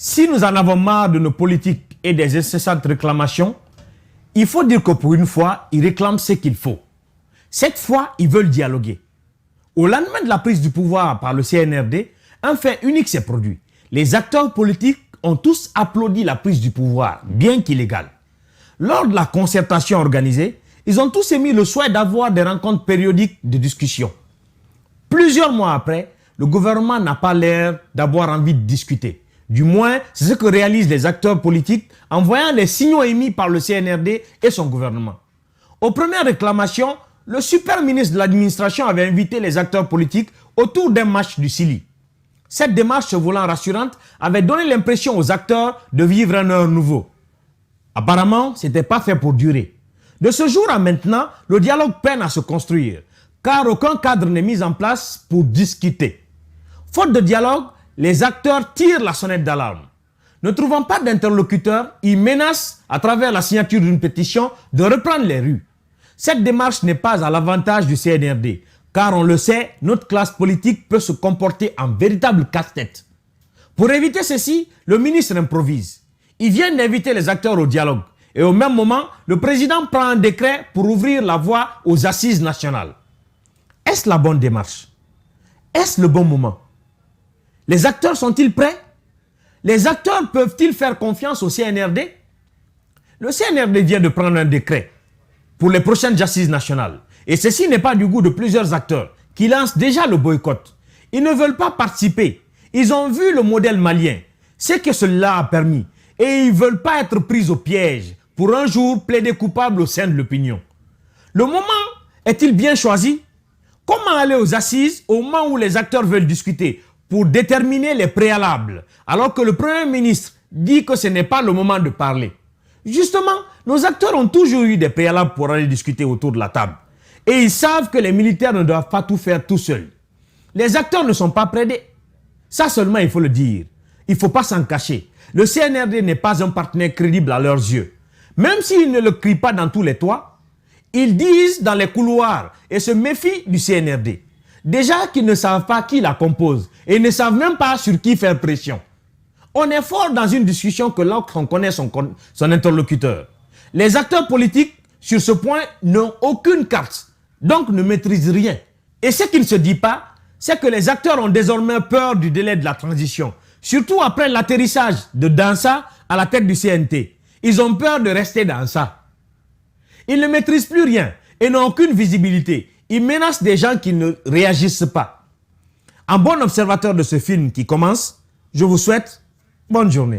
Si nous en avons marre de nos politiques et des incessantes réclamations, il faut dire que pour une fois, ils réclament ce qu'il faut. Cette fois, ils veulent dialoguer. Au lendemain de la prise du pouvoir par le CNRD, un fait unique s'est produit. Les acteurs politiques ont tous applaudi la prise du pouvoir, bien qu'illégale. Lors de la concertation organisée, ils ont tous émis le souhait d'avoir des rencontres périodiques de discussion. Plusieurs mois après, le gouvernement n'a pas l'air d'avoir envie de discuter. Du moins, c'est ce que réalisent les acteurs politiques en voyant les signaux émis par le CNRD et son gouvernement. Aux premières réclamations, le super ministre de l'administration avait invité les acteurs politiques autour d'un match du Silly. Cette démarche, se voulant rassurante, avait donné l'impression aux acteurs de vivre un heure nouveau. Apparemment, ce n'était pas fait pour durer. De ce jour à maintenant, le dialogue peine à se construire, car aucun cadre n'est mis en place pour discuter. Faute de dialogue, les acteurs tirent la sonnette d'alarme. Ne trouvant pas d'interlocuteurs, ils menacent, à travers la signature d'une pétition, de reprendre les rues. Cette démarche n'est pas à l'avantage du CNRD, car on le sait, notre classe politique peut se comporter en véritable casse-tête. Pour éviter ceci, le ministre improvise. Il vient d'inviter les acteurs au dialogue. Et au même moment, le président prend un décret pour ouvrir la voie aux assises nationales. Est-ce la bonne démarche? Est-ce le bon moment? Les acteurs sont-ils prêts? Les acteurs peuvent-ils faire confiance au CNRD? Le CNRD vient de prendre un décret pour les prochaines assises nationales. Et ceci n'est pas du goût de plusieurs acteurs qui lancent déjà le boycott. Ils ne veulent pas participer. Ils ont vu le modèle malien, ce que cela a permis. Et ils ne veulent pas être pris au piège pour un jour plaider coupable au sein de l'opinion. Le moment est-il bien choisi? Comment aller aux assises au moment où les acteurs veulent discuter pour déterminer les préalables, alors que le Premier ministre dit que ce n'est pas le moment de parler? Justement, nos acteurs ont toujours eu des préalables pour aller discuter autour de la table. Et ils savent que les militaires ne doivent pas tout faire tout seuls. Les acteurs ne sont pas prêts. Ça seulement, il faut le dire. Il ne faut pas s'en cacher. Le CNRD n'est pas un partenaire crédible à leurs yeux. Même s'ils ne le crient pas dans tous les toits, ils disent dans les couloirs et se méfient du CNRD. Déjà qu'ils ne savent pas qui la compose et ne savent même pas sur qui faire pression. On est fort dans une discussion que lorsqu'on connaît son interlocuteur. Les acteurs politiques, sur ce point, n'ont aucune carte, donc ne maîtrisent rien. Et ce qui ne se dit pas, c'est que les acteurs ont désormais peur du délai de la transition, surtout après l'atterrissage de Dansa à la tête du CNT. Ils ont peur de rester dans ça. Ils ne maîtrisent plus rien et n'ont aucune visibilité. Ils menacent des gens qui ne réagissent pas. En bon observateur de ce film qui commence, je vous souhaite bonne journée.